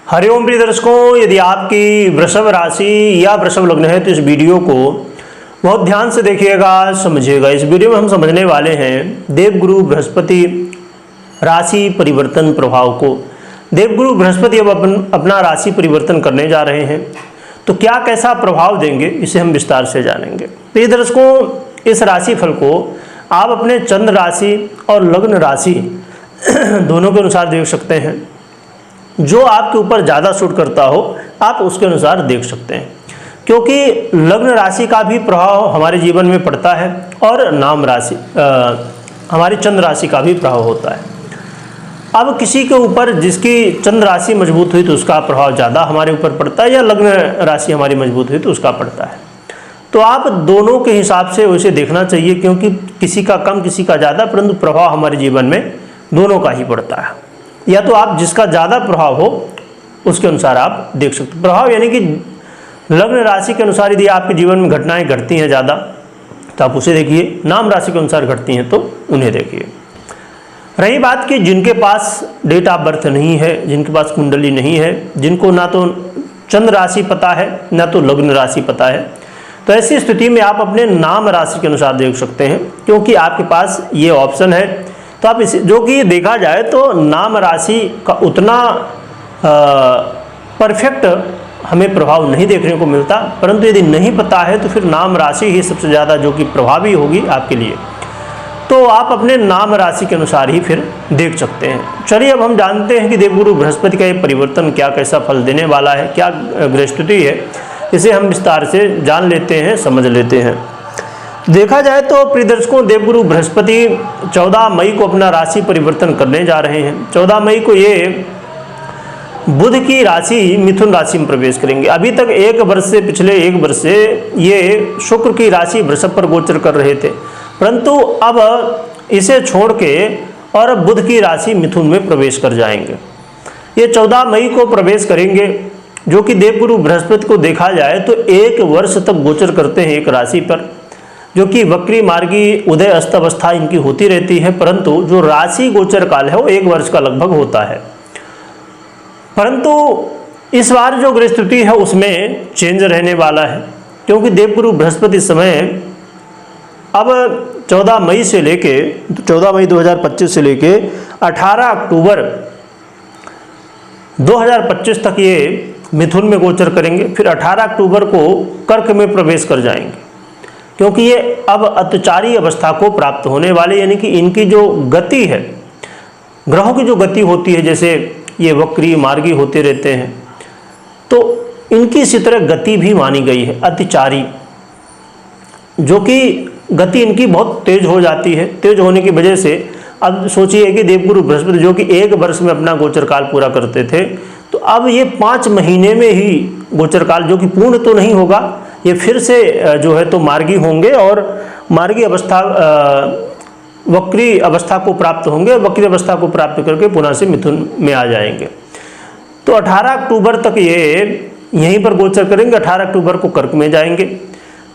हरिओम प्रिय दर्शकों, यदि आपकी वृषभ राशि या वृषभ लग्न है तो इस वीडियो को बहुत ध्यान से देखिएगा, समझिएगा। इस वीडियो में हम समझने वाले हैं देवगुरु बृहस्पति राशि परिवर्तन प्रभाव को। देवगुरु बृहस्पति अब अपना राशि परिवर्तन करने जा रहे हैं, तो क्या कैसा प्रभाव देंगे इसे हम विस्तार से जानेंगे। प्रिय दर्शकों, इस राशि फल को आप अपने चंद्र राशि और लग्न राशि दोनों के अनुसार देख सकते हैं। जो आपके ऊपर ज़्यादा सूट करता हो आप उसके अनुसार देख सकते हैं, क्योंकि लग्न राशि का भी प्रभाव हमारे जीवन में पड़ता है और नाम राशि हमारी चंद्र राशि का भी प्रभाव होता है। अब किसी के ऊपर जिसकी चंद्र राशि मजबूत हुई तो उसका प्रभाव ज़्यादा हमारे ऊपर पड़ता है, या लग्न राशि हमारी मजबूत हुई तो उसका पड़ता है। तो आप दोनों के हिसाब से उसे देखना चाहिए, क्योंकि किसी का कम किसी का ज़्यादा, परंतु प्रभाव हमारे जीवन में दोनों का ही पड़ता है। या तो आप जिसका ज़्यादा प्रभाव हो उसके अनुसार आप देख सकते हैं। प्रभाव यानी कि लग्न राशि के अनुसार यदि आपके जीवन में घटनाएं घटती हैं ज़्यादा तो आप उसे देखिए, नाम राशि के अनुसार घटती हैं तो उन्हें देखिए। रही बात कि जिनके पास डेट ऑफ बर्थ नहीं है, जिनके पास कुंडली नहीं है, जिनको ना तो चंद्र राशि पता है ना तो लग्न राशि पता है, तो ऐसी स्थिति में आप अपने नाम राशि के अनुसार देख सकते हैं, क्योंकि आपके पास ये ऑप्शन है। तो आप इसे, जो कि देखा जाए तो नाम राशि का उतना परफेक्ट हमें प्रभाव नहीं देखने को मिलता, परंतु यदि नहीं पता है तो फिर नाम राशि ही सबसे ज़्यादा जो कि प्रभावी होगी आपके लिए। तो आप अपने नाम राशि के अनुसार ही फिर देख सकते हैं। चलिए अब हम जानते हैं कि देवगुरु बृहस्पति का ये परिवर्तन क्या कैसा फल देने वाला है, क्या गृहस्थिति है, इसे हम विस्तार से जान लेते हैं, समझ लेते हैं। देखा जाए तो प्रिय दर्शकों, देवगुरु बृहस्पति 14 मई को अपना राशि परिवर्तन करने जा रहे हैं। 14 मई को ये बुध की राशि मिथुन राशि में प्रवेश करेंगे। अभी तक एक वर्ष से, पिछले एक वर्ष से ये शुक्र की राशि वृषभ पर गोचर कर रहे थे, परंतु अब इसे छोड़ के और बुध की राशि मिथुन में प्रवेश कर जाएंगे। ये 14 मई को प्रवेश करेंगे, जो कि देवगुरु बृहस्पति को देखा जाए तो एक वर्ष तक गोचर करते हैं एक राशि पर, जो कि वक्री मार्गी उदय अस्त अवस्था इनकी होती रहती है, परंतु जो राशि गोचर काल है वो एक वर्ष का लगभग होता है। परंतु इस बार जो गृहस्थिति है उसमें चेंज रहने वाला है, क्योंकि देवगुरु बृहस्पति इस समय अब 14 मई से लेके 14 मई 2025 से लेके 18 अक्टूबर 2025 तक ये मिथुन में गोचर करेंगे। फिर 18 अक्टूबर को कर्क में प्रवेश कर जाएंगे, क्योंकि ये अब अतिचारी अवस्था को प्राप्त होने वाले, यानी कि इनकी जो गति है, ग्रहों की जो गति होती है, जैसे ये वक्री मार्गी होते रहते हैं, तो इनकी इसी तरह गति भी मानी गई है अतिचारी, जो कि गति इनकी बहुत तेज हो जाती है। तेज होने की वजह से अब सोचिए कि देवगुरु बृहस्पति जो कि एक वर्ष में अपना गोचर काल पूरा करते थे, तो अब ये 5 महीने में ही गोचर काल, जो कि पूर्ण तो नहीं होगा, ये फिर से जो है तो मार्गी होंगे और मार्गी अवस्था वक्री अवस्था को प्राप्त होंगे। वक्री अवस्था को प्राप्त करके पुनः से मिथुन में आ जाएंगे। तो 18 अक्टूबर तक ये यहीं पर गोचर करेंगे। 18 अक्टूबर को कर्क में जाएंगे,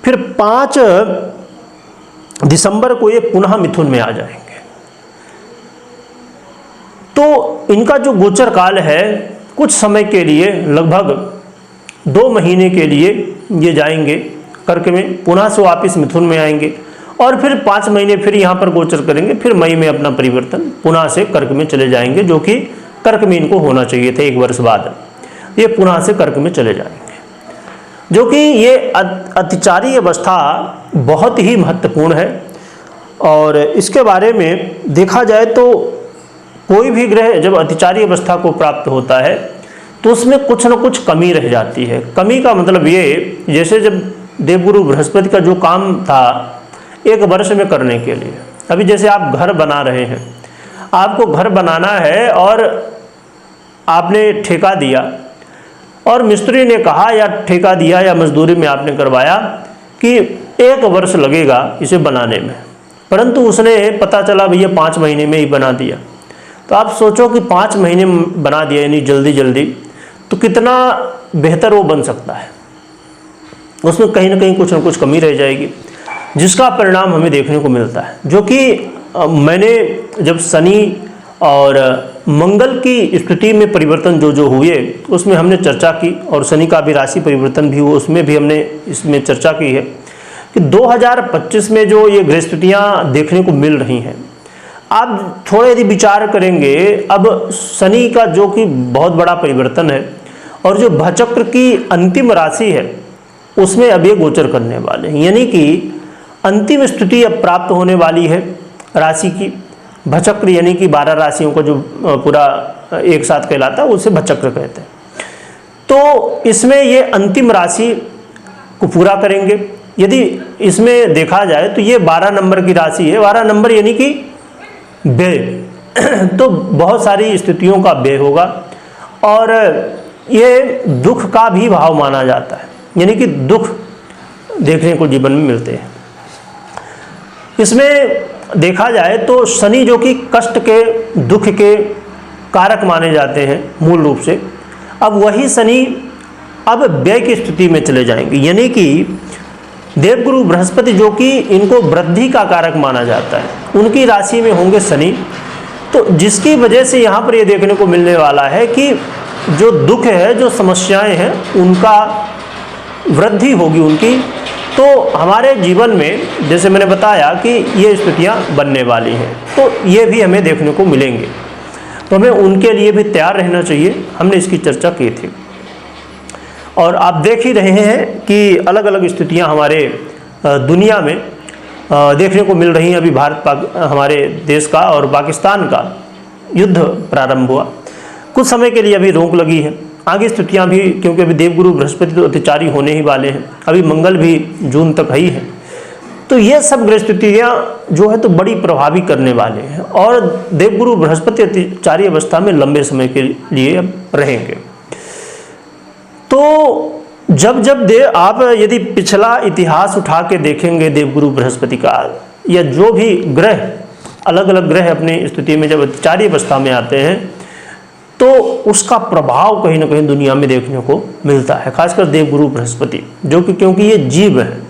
फिर 5 दिसंबर को ये पुनः मिथुन में आ जाएंगे। तो इनका जो गोचर काल है कुछ समय के लिए, लगभग 2 महीने के लिए ये जाएंगे कर्क में, पुनः से वापिस मिथुन में आएंगे और फिर 5 महीने फिर यहाँ पर गोचर करेंगे। फिर मई में अपना परिवर्तन पुनः से कर्क में चले जाएंगे, जो कि कर्क में इनको होना चाहिए था एक वर्ष बाद। ये पुनः से कर्क में चले जाएंगे, जो कि ये अतिचारी अवस्था बहुत ही महत्वपूर्ण है। और इसके बारे में देखा जाए तो कोई भी ग्रह जब अतिचारी अवस्था को प्राप्त होता है तो उसमें कुछ न कुछ कमी रह जाती है। कमी का मतलब ये, जैसे जब देवगुरु बृहस्पति का जो काम था एक वर्ष में करने के लिए, अभी जैसे आप घर बना रहे हैं, आपको घर बनाना है और आपने ठेका दिया और मिस्त्री ने कहा या ठेका दिया या मजदूरी में आपने करवाया कि 1 वर्ष लगेगा इसे बनाने में, परंतु उसने पता चला भैया 5 महीने में ही बना दिया। तो आप सोचो कि 5 महीने में बना दिया, यानी जल्दी जल्दी, तो कितना बेहतर वो बन सकता है। उसमें कहीं ना कहीं कुछ न कुछ कमी रह जाएगी, जिसका परिणाम हमें देखने को मिलता है। जो कि मैंने जब शनि और मंगल की स्थिति में परिवर्तन जो हुए उसमें हमने चर्चा की, और शनि का भी राशि परिवर्तन भी हुआ उसमें भी हमने इसमें चर्चा की है कि 2025 में जो ये ग्रह स्थितियाँ देखने को मिल रही हैं, आप थोड़ा यदि विचार करेंगे, अब शनि का जो कि बहुत बड़ा परिवर्तन है और जो भचक्र की अंतिम राशि है उसमें अब ये गोचर करने वाले हैं, यानी कि अंतिम स्थिति अब प्राप्त होने वाली है राशि की। भचक्र यानी कि 12 राशियों को जो पूरा एक साथ कहलाता है उसे भचक्र कहते हैं। तो इसमें ये अंतिम राशि को पूरा करेंगे। यदि इसमें देखा जाए तो ये 12 नंबर की राशि है, 12 नंबर यानी कि व्यय तो बहुत सारी स्थितियों का व्यय होगा, और ये दुख का भी भाव माना जाता है, यानी कि दुख देखने को जीवन में मिलते हैं। इसमें देखा जाए तो शनि जो कि कष्ट के, दुख के कारक माने जाते हैं मूल रूप से, अब वही शनि अब व्यय की स्थिति में चले जाएंगे, यानी कि देवगुरु बृहस्पति जो कि इनको वृद्धि का कारक माना जाता है, उनकी राशि में होंगे शनि। तो जिसकी वजह से यहाँ पर ये देखने को मिलने वाला है कि जो दुख है, जो समस्याएं हैं, उनका वृद्धि होगी उनकी। तो हमारे जीवन में जैसे मैंने बताया कि ये स्थितियाँ बनने वाली हैं, तो ये भी हमें देखने को मिलेंगे, तो हमें उनके लिए भी तैयार रहना चाहिए। हमने इसकी चर्चा की थी, और आप देख ही रहे हैं कि अलग अलग स्थितियाँ हमारे दुनिया में देखने को मिल रही हैं। अभी हमारे देश का और पाकिस्तान का युद्ध प्रारंभ हुआ, कुछ समय के लिए अभी रोक लगी है, आगे स्थितियाँ भी, क्योंकि अभी देवगुरु बृहस्पति तो अतिचारी होने ही वाले हैं, अभी मंगल भी जून तक ही है, तो ये सब ग्रह स्थितियाँ जो है तो बड़ी प्रभावी करने वाले हैं, और देवगुरु बृहस्पति अतिचारी अवस्था में लंबे समय के लिए अब रहेंगे। तो जब आप यदि पिछला इतिहास उठा के देखेंगे देवगुरु बृहस्पति का, या जो भी ग्रह अलग अलग ग्रह अपनी स्थिति में जब अतिचारी अवस्था में आते हैं तो उसका प्रभाव कहीं ना कहीं दुनिया में देखने को मिलता है, खासकर देवगुरु बृहस्पति जो कि, क्योंकि ये जीव है।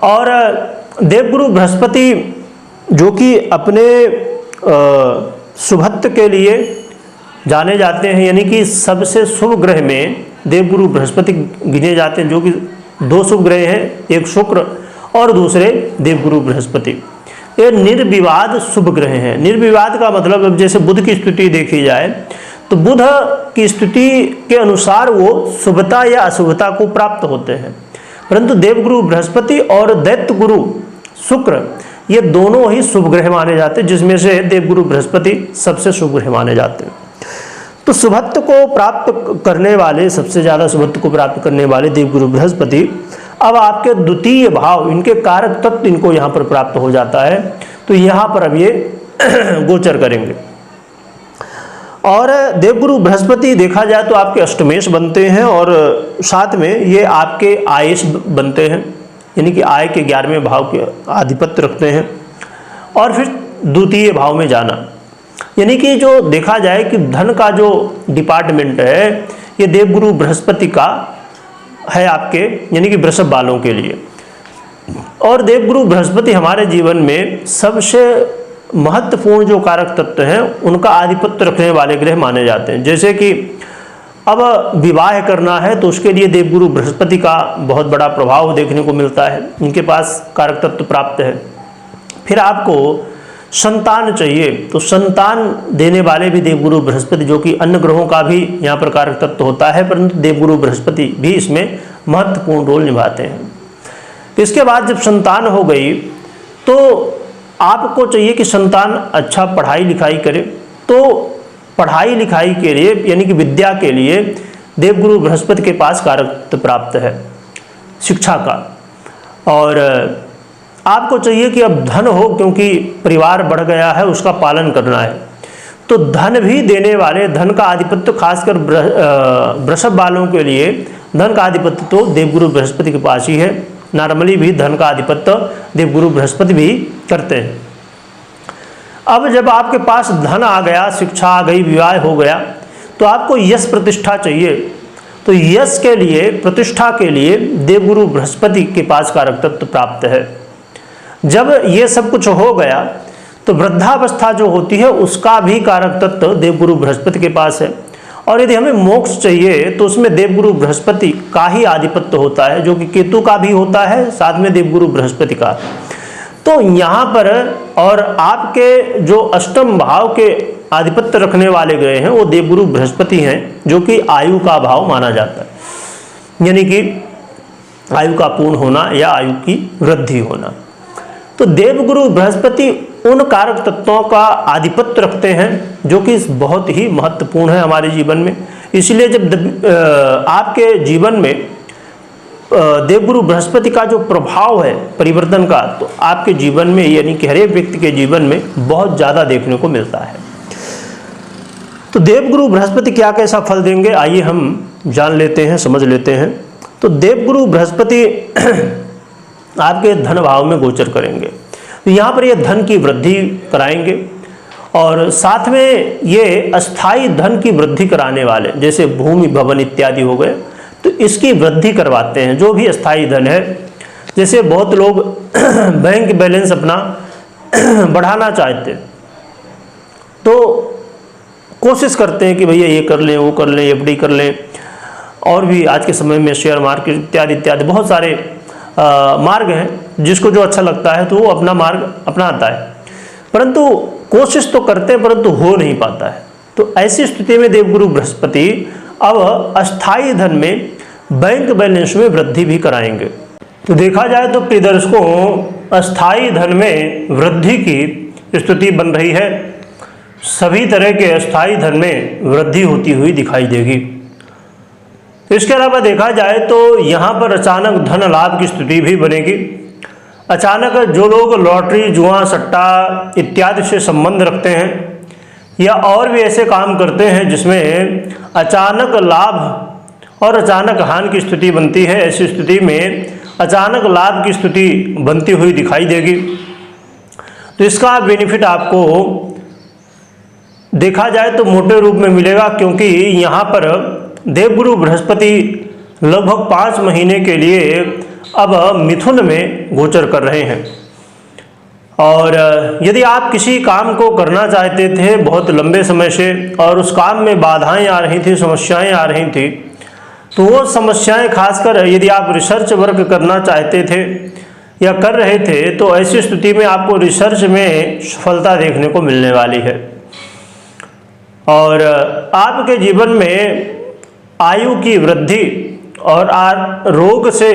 और देवगुरु बृहस्पति जो कि अपने शुभत्व के लिए जाने जाते हैं, यानी कि सबसे शुभ ग्रह में देवगुरु बृहस्पति गिने जाते हैं, जो कि 2 शुभ ग्रह हैं, एक शुक्र और दूसरे देवगुरु बृहस्पति। ये निर्विवाद शुभ ग्रह हैं। निर्विवाद का मतलब अब जैसे बुध की स्थिति देखी जाए तो बुध की स्थिति के अनुसार वो शुभता या अशुभता को प्राप्त होते हैं, परंतु देवगुरु बृहस्पति और दैत्य गुरु शुक्र ये दोनों ही शुभ ग्रह माने जाते हैं, जिसमें से देवगुरु बृहस्पति सबसे शुभ ग्रह माने जाते हैं। तो शुभत्व को प्राप्त करने वाले, सबसे ज़्यादा शुभत्व को प्राप्त करने वाले देवगुरु बृहस्पति अब आपके द्वितीय भाव, इनके कारक तत्व इनको यहाँ पर प्राप्त हो जाता है, तो यहाँ पर अब ये गोचर करेंगे। और देवगुरु बृहस्पति देखा जाए तो आपके अष्टमेश बनते हैं, और साथ में ये आपके आयेश बनते हैं, यानी कि आय के 11वें भाव के आधिपत्य रखते हैं। और फिर द्वितीय भाव में जाना, यानी कि जो देखा जाए कि धन का जो डिपार्टमेंट है ये देवगुरु बृहस्पति का है आपके, यानी कि वृषभ वालों के लिए। और देवगुरु बृहस्पति हमारे जीवन में सबसे महत्वपूर्ण जो कारक तत्व हैं उनका आधिपत्य रखने वाले ग्रह माने जाते हैं। जैसे कि अब विवाह करना है तो उसके लिए देवगुरु बृहस्पति का बहुत बड़ा प्रभाव देखने को मिलता है, इनके पास कारक तत्व प्राप्त है। फिर आपको संतान चाहिए तो संतान देने वाले भी देवगुरु बृहस्पति, जो कि अन्य ग्रहों का भी यहाँ पर कारक तत्व होता है, परंतु देवगुरु बृहस्पति भी इसमें महत्वपूर्ण रोल निभाते हैं। इसके बाद जब संतान हो गई तो आपको चाहिए कि संतान अच्छा पढ़ाई लिखाई करे, तो पढ़ाई लिखाई के लिए यानी कि विद्या के लिए देवगुरु बृहस्पति के पास कारक प्राप्त है शिक्षा का। और आपको चाहिए कि अब धन हो, क्योंकि परिवार बढ़ गया है, उसका पालन करना है, तो धन भी देने वाले, धन का आधिपत्य खासकर वृषभ वालों के लिए धन का आधिपत्य तो देवगुरु बृहस्पति के पास ही है। नॉर्मली भी धन का आधिपत्य देवगुरु बृहस्पति भी करते हैं। अब जब आपके पास धन आ गया, शिक्षा आ गई, विवाह हो गया, तो आपको यश प्रतिष्ठा चाहिए। तो यश के लिए, प्रतिष्ठा के लिए देवगुरु बृहस्पति के पास कारक तत्व प्राप्त है। जब ये सब कुछ हो गया तो वृद्धावस्था जो होती है उसका भी कारक तत्व देवगुरु बृहस्पति के पास है। और यदि हमें मोक्ष चाहिए तो उसमें देवगुरु बृहस्पति का ही आधिपत्य होता है, जो कि केतु का भी होता है, साथ में देवगुरु बृहस्पति का। तो यहाँ पर और आपके जो अष्टम भाव के आधिपत्य रखने वाले ग्रह हैं वो देवगुरु बृहस्पति हैं, जो कि आयु का भाव माना जाता है, यानी कि आयु का पूर्ण होना या आयु की वृद्धि होना। तो देवगुरु बृहस्पति उन कारक तत्वों का आधिपत्य रखते हैं जो कि बहुत ही महत्वपूर्ण है हमारे जीवन में। इसलिए जब आपके जीवन में देवगुरु बृहस्पति का जो प्रभाव है परिवर्तन का, तो आपके जीवन में यानी कि हर एक व्यक्ति के जीवन में बहुत ज़्यादा देखने को मिलता है। तो देवगुरु बृहस्पति क्या कैसा फल देंगे, आइए हम जान लेते हैं, समझ लेते हैं। तो देवगुरु बृहस्पति आपके धन भाव में गोचर करेंगे, तो यहाँ पर ये धन की वृद्धि कराएंगे और साथ में ये अस्थाई धन की वृद्धि कराने वाले, जैसे भूमि भवन इत्यादि हो गए, तो इसकी वृद्धि करवाते हैं। जो भी अस्थाई धन है, जैसे बहुत लोग बैंक बैलेंस अपना बढ़ाना चाहते हैं तो कोशिश करते हैं कि भैया ये कर लें, वो कर लें, एफडी कर लें, और भी आज के समय में शेयर मार्केट इत्यादि इत्यादि बहुत सारे मार्ग हैं। जिसको जो अच्छा लगता है तो वो अपना मार्ग अपनाता है, परंतु कोशिश तो करते हैं परंतु हो नहीं पाता है। तो ऐसी स्थिति में देवगुरु बृहस्पति अब अस्थाई धन में बैंक बैलेंस में वृद्धि भी कराएंगे। तो देखा जाए तो प्रिय दर्शकों, अस्थाई धन में वृद्धि की स्थिति बन रही है। सभी तरह के अस्थाई धन में वृद्धि होती हुई दिखाई देगी। इसके अलावा देखा जाए तो यहाँ पर अचानक धन लाभ की स्थिति भी बनेगी। अचानक जो लोग लॉटरी, जुआ, सट्टा इत्यादि से संबंध रखते हैं या और भी ऐसे काम करते हैं जिसमें अचानक लाभ और अचानक हानि की स्थिति बनती है, ऐसी स्थिति में अचानक लाभ की स्थिति बनती हुई दिखाई देगी। तो इसका बेनिफिट आपको देखा जाए तो मोटे रूप में मिलेगा, क्योंकि यहाँ पर देवगुरु बृहस्पति लगभग 5 महीने के लिए अब मिथुन में गोचर कर रहे हैं। और यदि आप किसी काम को करना चाहते थे बहुत लंबे समय से और उस काम में बाधाएं आ रही थी, समस्याएं आ रही थी, तो वो समस्याएं खासकर यदि आप रिसर्च वर्क करना चाहते थे या कर रहे थे, तो ऐसी स्थिति में आपको रिसर्च में सफलता देखने को मिलने वाली है। और आपके जीवन में आयु की वृद्धि और रोग से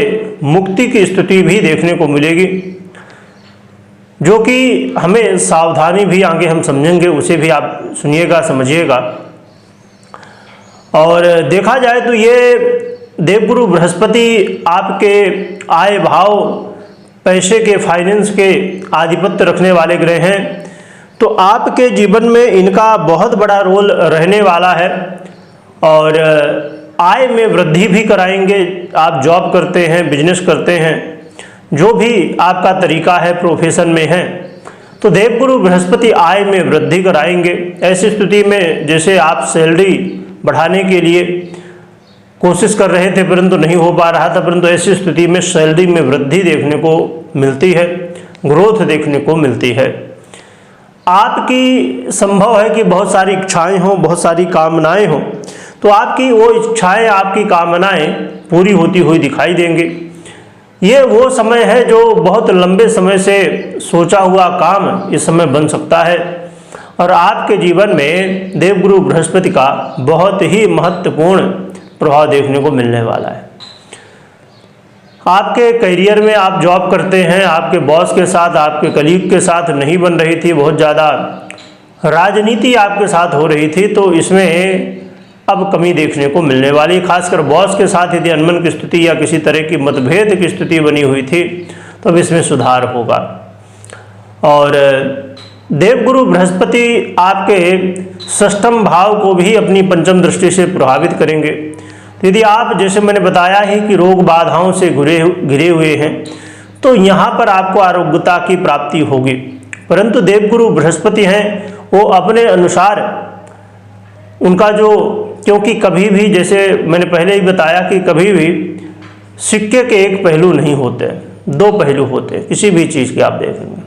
मुक्ति की स्थिति भी देखने को मिलेगी, जो कि हमें सावधानी भी आगे हम समझेंगे, उसे भी आप सुनिएगा, समझिएगा। और देखा जाए तो ये देवगुरु बृहस्पति आपके आय भाव, पैसे के, फाइनेंस के आधिपत्य रखने वाले ग्रह हैं। तो आपके जीवन में इनका बहुत बड़ा रोल रहने वाला है और आय में वृद्धि भी कराएंगे। आप जॉब करते हैं, बिजनेस करते हैं, जो भी आपका तरीका है, प्रोफेशन में है, तो देवगुरु बृहस्पति आय में वृद्धि कराएंगे। ऐसी स्थिति में जैसे आप सैलरी बढ़ाने के लिए कोशिश कर रहे थे परंतु नहीं हो पा रहा था, परंतु ऐसी स्थिति में सैलरी में वृद्धि देखने को मिलती है, ग्रोथ देखने को मिलती है। आपकी संभव है कि बहुत सारी इच्छाएं हों, बहुत सारी कामनाएं हों, तो आपकी वो इच्छाएं, आपकी कामनाएं पूरी होती हुई दिखाई देंगी। ये वो समय है जो बहुत लंबे समय से सोचा हुआ काम इस समय बन सकता है और आपके जीवन में देवगुरु बृहस्पति का बहुत ही महत्वपूर्ण प्रभाव देखने को मिलने वाला है। आपके करियर में आप जॉब करते हैं, आपके बॉस के साथ, आपके कलीग के साथ नहीं बन रही थी, बहुत ज़्यादा राजनीति आपके साथ हो रही थी, तो इसमें अब कमी देखने को मिलने वाली। खासकर बॉस के साथ यदि अनबन की स्थिति या किसी तरह की मतभेद की स्थिति बनी हुई थी तो अब इसमें सुधार होगा। और देवगुरु बृहस्पति आपके षष्ठम भाव को भी अपनी पंचम दृष्टि से प्रभावित करेंगे। यदि आप, जैसे मैंने बताया ही कि रोग बाधाओं से घिरे हुए हैं, तो यहाँ पर आपको आरोग्यता की प्राप्ति होगी। परंतु देवगुरु बृहस्पति हैं वो अपने अनुसार उनका जो, क्योंकि कभी भी, जैसे मैंने पहले ही बताया कि कभी भी सिक्के के एक पहलू नहीं होते, 2 पहलू होते हैं किसी भी चीज़ के। आप देखेंगे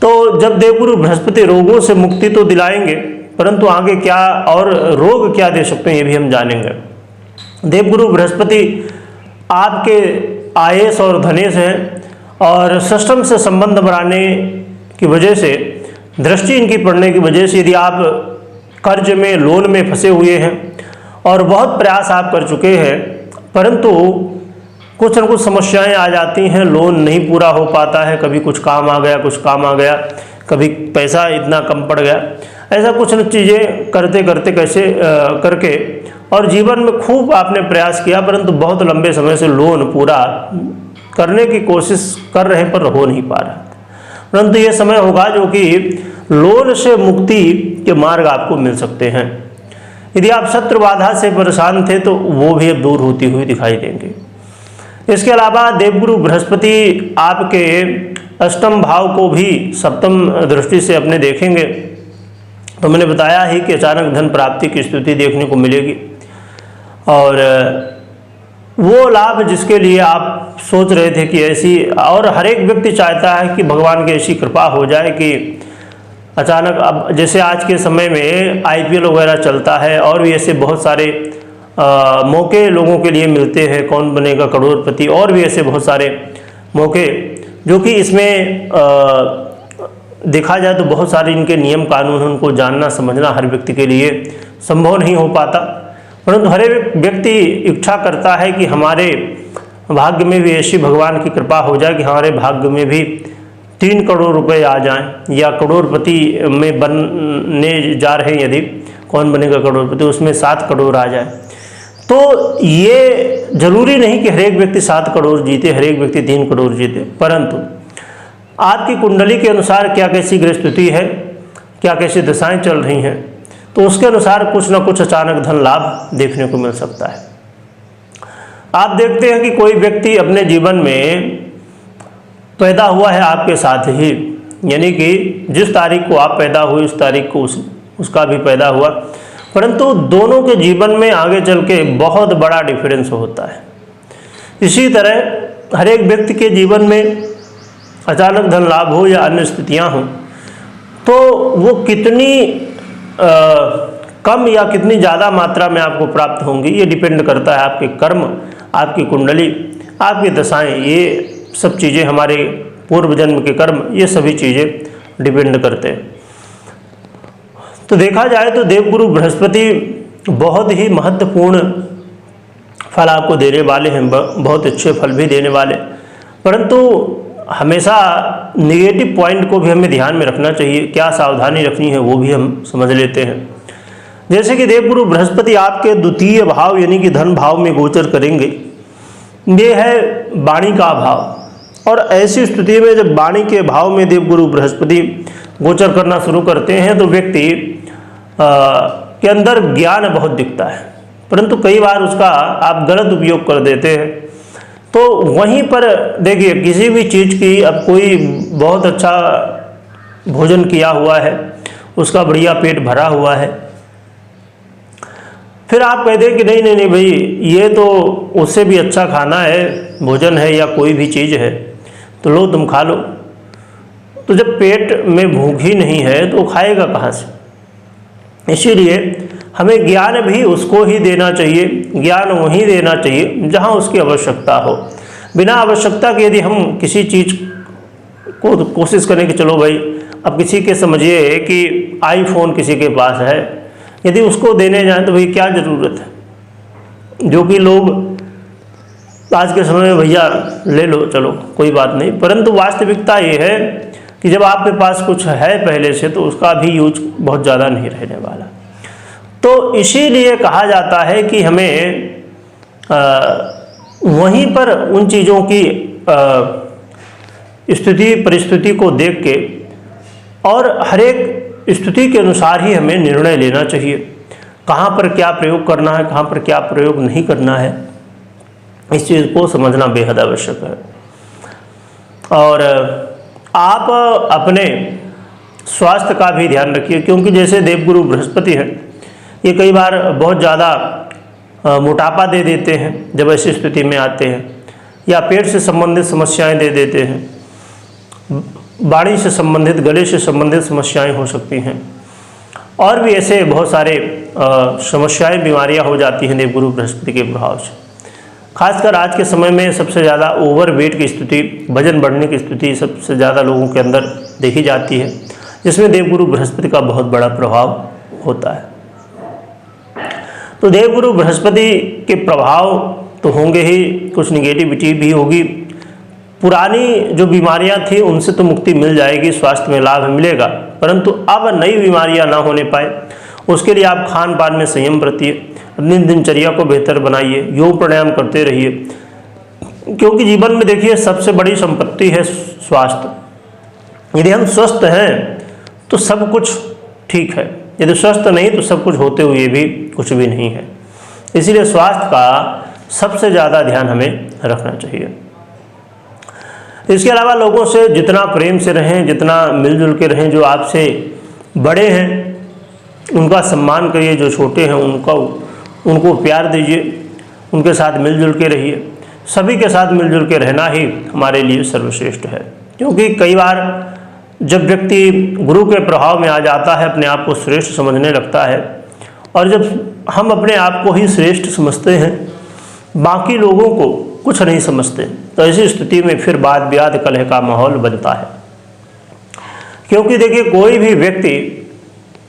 तो जब देवगुरु बृहस्पति रोगों से मुक्ति तो दिलाएंगे, परंतु आगे क्या और रोग क्या दे सकते हैं ये भी हम जानेंगे। देवगुरु बृहस्पति आपके आयस और धनेश हैं और षष्ठम से संबंध बनाने की वजह से, दृष्टि इनकी पड़ने की वजह से यदि आप कर्ज में, लोन में फंसे हुए हैं और बहुत प्रयास आप कर चुके हैं, परंतु कुछ न कुछ समस्याएं आ जाती हैं, लोन नहीं पूरा हो पाता है, कभी कुछ काम आ गया, कुछ काम आ गया, कभी पैसा इतना कम पड़ गया, ऐसा कुछ न चीज़ें करते करते कैसे करके और जीवन में खूब आपने प्रयास किया, परंतु बहुत लंबे समय से लोन पूरा करने की कोशिश कर रहे पर हो नहीं पा रहा। परंतु ये समय होगा जो कि लोन से मुक्ति के मार्ग आपको मिल सकते हैं। यदि आप शत्रु बाधा से परेशान थे तो वो भी अब दूर होती हुई दिखाई देंगे। इसके अलावा देवगुरु बृहस्पति आपके अष्टम भाव को भी सप्तम दृष्टि से अपने देखेंगे, तो मैंने बताया ही कि अचानक धन प्राप्ति की स्थिति देखने को मिलेगी और वो लाभ जिसके लिए आप सोच रहे थे कि ऐसी, और हर एक व्यक्ति चाहता है कि भगवान की ऐसी कृपा हो जाए कि अचानक, अब जैसे आज के समय में IPL वगैरह चलता है और भी ऐसे बहुत सारे मौके लोगों के लिए मिलते हैं, कौन बनेगा करोड़पति, और भी ऐसे बहुत सारे मौके जो कि इसमें देखा जाए तो बहुत सारे इनके नियम कानून, उनको जानना समझना हर व्यक्ति के लिए संभव नहीं हो पाता, परंतु हर एक व्यक्ति इच्छा करता है कि हमारे भाग्य में भी ऐसी भगवान की कृपा हो जाए कि हमारे भाग्य में भी 3 करोड़ रुपए आ जाएं, या करोड़पति में बनने जा रहे हैं यदि कौन बनेगा करोड़पति, उसमें 7 करोड़ आ जाए। तो ये जरूरी नहीं कि हर एक व्यक्ति 7 करोड़ जीते, हर एक व्यक्ति 3 करोड़ जीते, परंतु आपकी कुंडली के अनुसार क्या कैसी ग्रह स्थिति है, क्या कैसी दशाएं चल रही हैं, तो उसके अनुसार कुछ ना कुछ अचानक धन लाभ देखने को मिल सकता है। आप देखते हैं कि कोई व्यक्ति अपने जीवन में पैदा हुआ है आपके साथ ही, यानी कि जिस तारीख को आप पैदा हुए उस तारीख को उसका भी पैदा हुआ, परंतु दोनों के जीवन में आगे चल के बहुत बड़ा डिफरेंस होता है। इसी तरह हर एक व्यक्ति के जीवन में अचानक धन लाभ हो या अन्य स्थितियां हों, तो वो कितनी कम या कितनी ज़्यादा मात्रा में आपको प्राप्त होंगी, ये डिपेंड करता है आपके कर्म, आपकी कुंडली, आपकी दशाएं, ये सब चीज़ें, हमारे पूर्व जन्म के कर्म, ये सभी चीज़ें डिपेंड करते हैं। तो देखा जाए तो देवगुरु बृहस्पति बहुत ही महत्वपूर्ण फल आपको देने वाले हैं, बहुत अच्छे फल भी देने वाले, परंतु हमेशा नेगेटिव पॉइंट को भी हमें ध्यान में रखना चाहिए, क्या सावधानी रखनी है वो भी हम समझ लेते हैं। जैसे कि देवगुरु बृहस्पति आपके द्वितीय भाव यानी कि धन भाव में गोचर करेंगे, ये है वाणी का भाव, और ऐसी स्थिति में जब वाणी के भाव में देवगुरु बृहस्पति गोचर करना शुरू करते हैं तो व्यक्ति के अंदर ज्ञान बहुत दिखता है, परंतु कई बार उसका आप गलत उपयोग कर देते हैं। तो वहीं पर देखिए, किसी भी चीज़ की, अब कोई बहुत अच्छा भोजन किया हुआ है, उसका बढ़िया पेट भरा हुआ है, फिर आप कह दें कि नहीं नहीं नहीं भाई, ये तो उससे भी अच्छा खाना है, भोजन है या कोई भी चीज़ है, तो लो तुम खा लो। तो जब पेट में भूख ही नहीं है तो खाएगा कहाँ से? इसीलिए हमें ज्ञान भी उसको ही देना चाहिए, ज्ञान वहीं देना चाहिए जहाँ उसकी आवश्यकता हो। बिना आवश्यकता के यदि हम किसी चीज़ को कोशिश करें कि चलो भाई, अब किसी के समझिए कि आईफोन किसी के पास है, यदि उसको देने जाएं तो भाई क्या ज़रूरत है, जो कि लोग आज के समय में भैया ले लो चलो कोई बात नहीं, परंतु वास्तविकता ये है कि जब आपके पास कुछ है पहले से तो उसका भी यूज बहुत ज़्यादा नहीं रहने वाला। तो इसीलिए कहा जाता है कि हमें वहीं पर उन चीज़ों की स्थिति परिस्थिति को देख के और हर एक स्थिति के अनुसार ही हमें निर्णय लेना चाहिए, कहाँ पर क्या प्रयोग करना है, कहाँ पर क्या प्रयोग नहीं करना है, इस चीज़ को समझना बेहद आवश्यक है। और आप अपने स्वास्थ्य का भी ध्यान रखिए, क्योंकि जैसे देवगुरु बृहस्पति हैं, ये कई बार बहुत ज़्यादा मोटापा दे देते हैं जब ऐसी स्थिति में आते हैं, या पेट से संबंधित समस्याएं दे देते हैं, वाणी से संबंधित, गले से संबंधित समस्याएं हो सकती हैं, और भी ऐसे बहुत सारे समस्याएं, बीमारियां हो जाती हैं देवगुरु बृहस्पति के प्रभाव से। खासकर आज के समय में सबसे ज़्यादा ओवरवेट की स्थिति, वजन बढ़ने की स्थिति सबसे ज़्यादा लोगों के अंदर देखी जाती है, जिसमें देवगुरु बृहस्पति का बहुत बड़ा प्रभाव होता है। तो देवगुरु बृहस्पति के प्रभाव तो होंगे ही, कुछ निगेटिविटी भी होगी। पुरानी जो बीमारियां थी उनसे तो मुक्ति मिल जाएगी, स्वास्थ्य में लाभ मिलेगा, परंतु अब नई बीमारियां ना होने पाए उसके लिए आप खान पान में संयम बरतिए, अपनी दिनचर्या को बेहतर बनाइए, योग प्राणायाम करते रहिए, क्योंकि जीवन में देखिए सबसे बड़ी संपत्ति है स्वास्थ्य। यदि हम स्वस्थ हैं तो सब कुछ ठीक है, यदि स्वस्थ नहीं तो सब कुछ होते हुए भी कुछ भी नहीं है। इसीलिए स्वास्थ्य का सबसे ज़्यादा ध्यान हमें रखना चाहिए। इसके अलावा लोगों से जितना प्रेम से रहें, जितना मिलजुल के रहें। जो आपसे बड़े हैं उनका सम्मान करिए, जो छोटे हैं उनको प्यार दीजिए, उनके साथ मिलजुल के रहिए। सभी के साथ मिलजुल के रहना ही हमारे लिए सर्वश्रेष्ठ है, क्योंकि कई बार जब व्यक्ति गुरु के प्रभाव में आ जाता है, अपने आप को श्रेष्ठ समझने लगता है, और जब हम अपने आप को ही श्रेष्ठ समझते हैं, बाकी लोगों को कुछ नहीं समझते, तो ऐसी स्थिति में फिर वाद विवाद कलह का माहौल बनता है। क्योंकि देखिए कोई भी व्यक्ति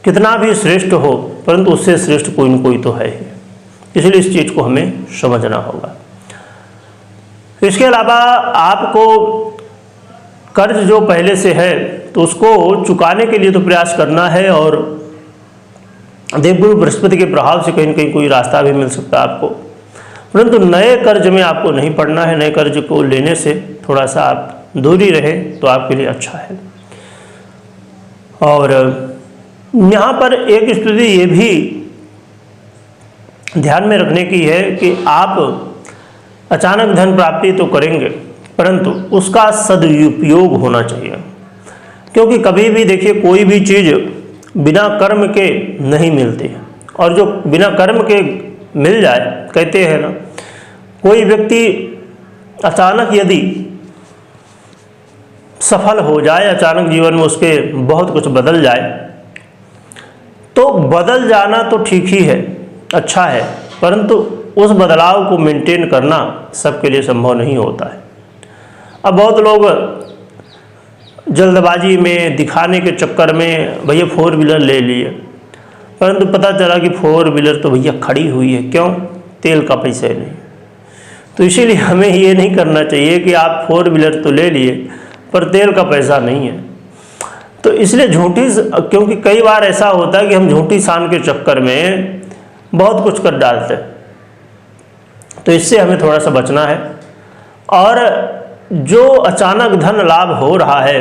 कितना भी श्रेष्ठ हो, परंतु उससे श्रेष्ठ कोई न कोई तो है ही, इसलिए इस चीज़ को हमें समझना होगा। इसके अलावा आपको कर्ज जो पहले से है तो उसको चुकाने के लिए तो प्रयास करना है, और देवगुरु बृहस्पति के प्रभाव से कहीं न कहीं कोई रास्ता भी मिल सकता है आपको, परंतु नए कर्ज में आपको नहीं पड़ना है। नए कर्ज को लेने से थोड़ा सा आप दूरी रहें तो आपके लिए अच्छा है। और यहाँ पर एक स्थिति ये भी ध्यान में रखने की है कि आप अचानक धन प्राप्ति तो करेंगे, परंतु उसका सदुपयोग होना चाहिए, क्योंकि कभी भी देखिए कोई भी चीज़ बिना कर्म के नहीं मिलती है, और जो बिना कर्म के मिल जाए, कहते हैं ना, कोई व्यक्ति अचानक यदि सफल हो जाए, अचानक जीवन में उसके बहुत कुछ बदल जाए, तो बदल जाना तो ठीक ही है, अच्छा है, परंतु उस बदलाव को मेंटेन करना सबके लिए संभव नहीं होता है। अब बहुत लोग जल्दबाजी में, दिखाने के चक्कर में भैया 4 व्हीलर ले लिए, परंतु पता चला कि 4 व्हीलर तो भैया खड़ी हुई है, क्यों? तेल का पैसा नहीं। तो इसीलिए हमें ये नहीं करना चाहिए कि आप 4 व्हीलर तो ले लिए पर तेल का पैसा नहीं है। तो इसलिए क्योंकि कई बार ऐसा होता है कि हम झूठी शान के चक्कर में बहुत कुछ कर डालते हैं, तो इससे हमें थोड़ा सा बचना है। और जो अचानक धन लाभ हो रहा है,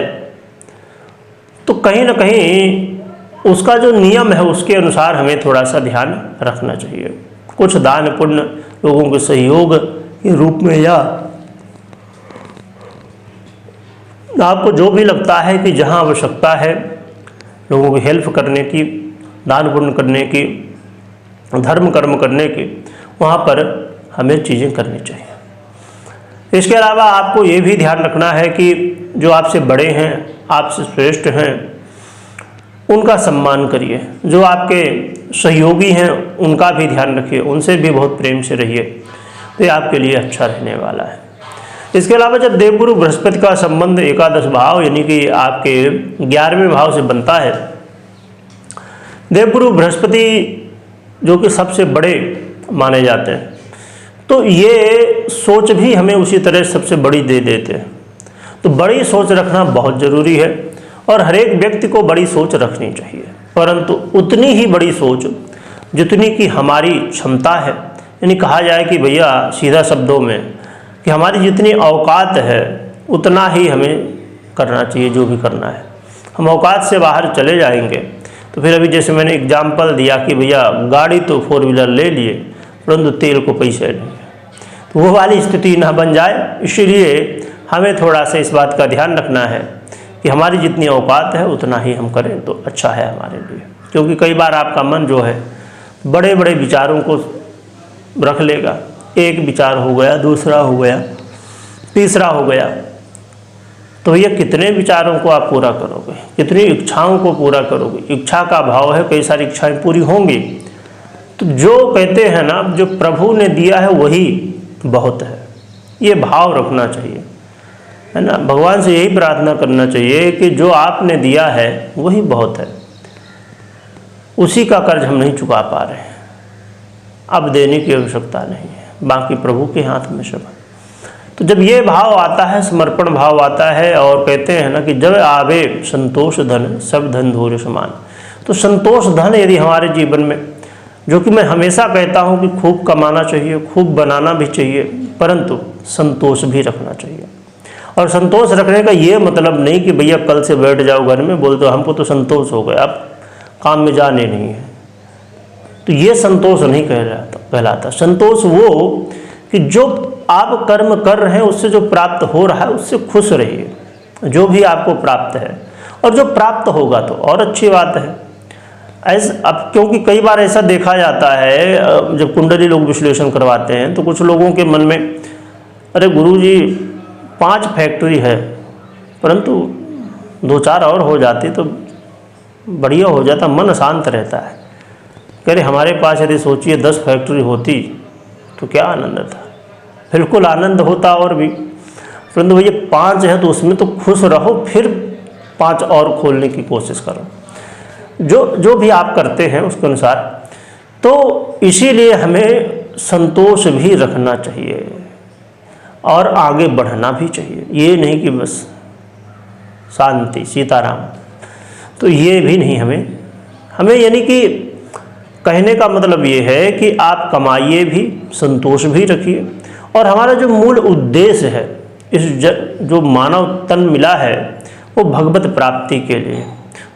तो कहीं ना कहीं उसका जो नियम है उसके अनुसार हमें थोड़ा सा ध्यान रखना चाहिए। कुछ दान पुण्य, लोगों के सहयोग के रूप में, या आपको जो भी लगता है कि जहां आवश्यकता है लोगों की हेल्प करने की, दान पुण्य करने की, धर्म कर्म करने की, वहाँ पर हमें चीज़ें करनी चाहिए। इसके अलावा आपको ये भी ध्यान रखना है कि जो आपसे बड़े हैं, आपसे श्रेष्ठ हैं, उनका सम्मान करिए। जो आपके सहयोगी हैं उनका भी ध्यान रखिए, उनसे भी बहुत प्रेम से रहिए, तो ये आपके लिए अच्छा रहने वाला है। इसके अलावा जब देवगुरु बृहस्पति का संबंध एकादश भाव यानी कि आपके 11वें भाव से बनता है, देवगुरु बृहस्पति जो कि सबसे बड़े माने जाते हैं, तो ये सोच भी हमें उसी तरह सबसे बड़ी दे देते हैं। तो बड़ी सोच रखना बहुत ज़रूरी है, और हर एक व्यक्ति को बड़ी सोच रखनी चाहिए, परंतु उतनी ही बड़ी सोच जितनी की हमारी क्षमता है। यानी कहा जाए कि भैया सीधा शब्दों में कि हमारी जितनी औकात है उतना ही हमें करना चाहिए जो भी करना है। हम औकात से बाहर चले जाएंगे तो फिर अभी जैसे मैंने एग्जाम्पल दिया कि भैया गाड़ी तो 4 व्हीलर ले लिए परंतु तेल को पैसे नहीं, तो वो वाली स्थिति ना बन जाए। इसीलिए हमें थोड़ा सा इस बात का ध्यान रखना है कि हमारी जितनी औकात है उतना ही हम करें तो अच्छा है हमारे लिए। क्योंकि कई बार आपका मन जो है बड़े बड़े विचारों को रख लेगा, एक विचार हो गया, दूसरा हो गया, तीसरा हो गया, तो ये कितने विचारों को आप पूरा करोगे, कितनी इच्छाओं को पूरा करोगे। इच्छा का भाव है, कई सारी इच्छाएं पूरी होंगी। तो जो कहते हैं ना, जो प्रभु ने दिया है वही बहुत है, ये भाव रखना चाहिए, है ना। भगवान से यही प्रार्थना करना चाहिए कि जो आपने दिया है वही बहुत है, उसी का कर्ज हम नहीं चुका पा रहे हैं, अब देने की आवश्यकता नहीं है, बाकी प्रभु के हाथ में सब है। तो जब ये भाव आता है, समर्पण भाव आता है, और कहते हैं ना कि जब आवे संतोष धन सब धन धूर्य समान। तो संतोष धन यदि हमारे जीवन में, जो कि मैं हमेशा कहता हूँ कि खूब कमाना चाहिए, खूब बनाना भी चाहिए, परंतु संतोष भी रखना चाहिए। और संतोष रखने का ये मतलब नहीं कि भैया कल से बैठ जाओ घर में, बोल दो हमको तो संतोष हो गया, अब काम में जाने नहीं है, तो ये संतोष नहीं कहलाता। संतोष वो कि जो आप कर्म कर रहे हैं उससे जो प्राप्त हो रहा है उससे खुश रहिए, जो भी आपको प्राप्त है, और जो प्राप्त होगा तो और अच्छी बात है। अब क्योंकि कई बार ऐसा देखा जाता है, जब कुंडली लोग विश्लेषण करवाते हैं तो कुछ लोगों के मन में, अरे गुरुजी 5 फैक्ट्री है, परंतु 2-4 और हो जाती तो बढ़िया हो जाता, मन शांत रहता है। कह रहे हमारे पास यदि सोचिए 10 फैक्ट्री होती तो क्या आनंद था, बिल्कुल आनंद होता और भी, परंतु भैया 5 है तो उसमें तो खुश रहो, फिर 5 और खोलने की कोशिश करो, जो भी आप करते हैं उसके अनुसार। तो इसीलिए हमें संतोष भी रखना चाहिए और आगे बढ़ना भी चाहिए, ये नहीं कि बस शांति सीताराम, तो ये भी नहीं। हमें यानी कि कहने का मतलब ये है कि आप कमाइए भी, संतोष भी रखिए, और हमारा जो मूल उद्देश्य है, इस जो मानव तन मिला है वो भगवत प्राप्ति के लिए,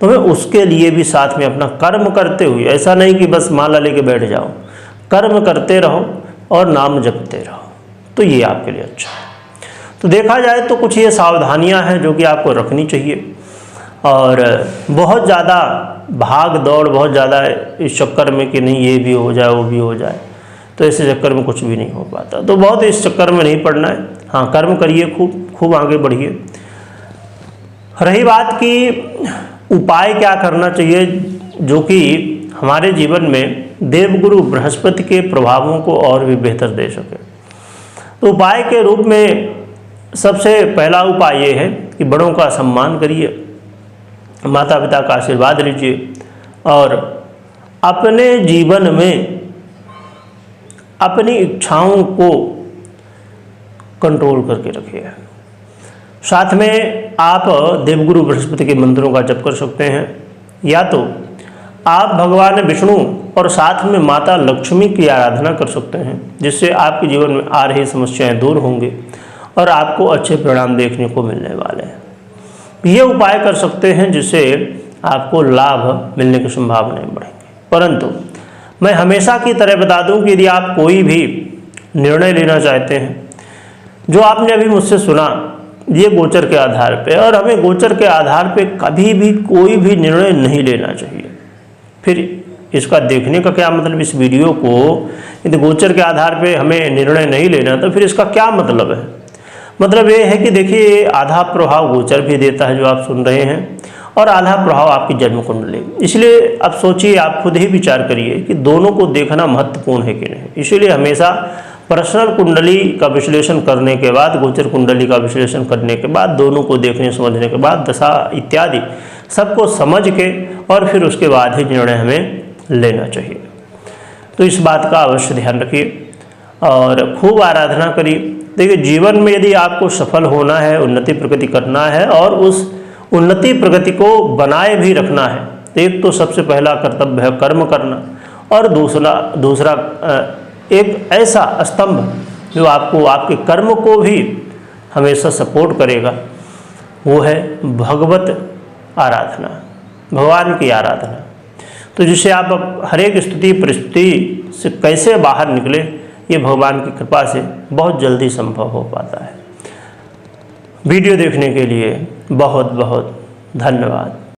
तो हमें उसके लिए भी साथ में अपना कर्म करते हुए, ऐसा नहीं कि बस माला लेके बैठ जाओ, कर्म करते रहो और नाम जपते रहो, तो ये आपके लिए अच्छा है। तो देखा जाए तो कुछ ये सावधानियां हैं जो कि आपको रखनी चाहिए, और बहुत ज़्यादा भाग दौड़, बहुत ज़्यादा इस चक्कर में कि नहीं ये भी हो जाए वो भी हो जाए, तो ऐसे चक्कर में कुछ भी नहीं हो पाता। तो बहुत इस चक्कर में नहीं पड़ना है। हाँ, कर्म करिए, खूब आगे बढ़िए। रही बात कि उपाय क्या करना चाहिए जो कि हमारे जीवन में देवगुरु बृहस्पति के प्रभावों को और भी बेहतर दे सके, तो उपाय के रूप में सबसे पहला उपाय ये है कि बड़ों का सम्मान करिए, माता पिता का आशीर्वाद लीजिए, और अपने जीवन में अपनी इच्छाओं को कंट्रोल करके रखिए। साथ में आप देवगुरु बृहस्पति के मंत्रों का जप कर सकते हैं, या तो आप भगवान विष्णु और साथ में माता लक्ष्मी की आराधना कर सकते हैं, जिससे आपके जीवन में आ रही समस्याएं दूर होंगी और आपको अच्छे परिणाम देखने को मिलने वाले हैं। ये उपाय कर सकते हैं जिससे आपको लाभ मिलने की संभावनाएं बढ़ेंगी। परंतु मैं हमेशा की तरह बता दूं कि यदि आप कोई भी निर्णय लेना चाहते हैं, जो आपने अभी मुझसे सुना ये गोचर के आधार पे, और हमें गोचर के आधार पे कभी भी कोई भी निर्णय नहीं लेना चाहिए। फिर इसका देखने का क्या मतलब, इस वीडियो को यदि गोचर के आधार पे हमें निर्णय नहीं लेना तो फिर इसका क्या मतलब है। मतलब ये है कि देखिए, आधा प्रभाव गोचर भी देता है जो आप सुन रहे हैं, और आधा प्रभाव आपकी जन्म कुंडली। इसलिए अब सोचिए, आप खुद ही विचार करिए कि दोनों को देखना महत्वपूर्ण है कि नहीं। इसीलिए हमेशा पर्सनल कुंडली का विश्लेषण करने के बाद, गोचर कुंडली का विश्लेषण करने के बाद, दोनों को देखने समझने के बाद, दशा इत्यादि सबको समझ के और फिर उसके बाद ही निर्णय हमें लेना चाहिए। तो इस बात का अवश्य ध्यान रखिए और खूब आराधना करिए। देखिए, जीवन में यदि आपको सफल होना है, उन्नति प्रगति करना है और उस उन्नति प्रगति को बनाए भी रखना है, तो एक तो सबसे पहला कर्तव्य है कर्म करना, और दूसरा एक ऐसा स्तंभ जो आपको आपके कर्म को भी हमेशा सपोर्ट करेगा, वो है भगवत आराधना, भगवान की आराधना। तो जिससे आप हर एक स्थिति परिस्थिति से कैसे बाहर निकले, ये भगवान की कृपा से बहुत जल्दी संभव हो पाता है। वीडियो देखने के लिए बहुत बहुत धन्यवाद।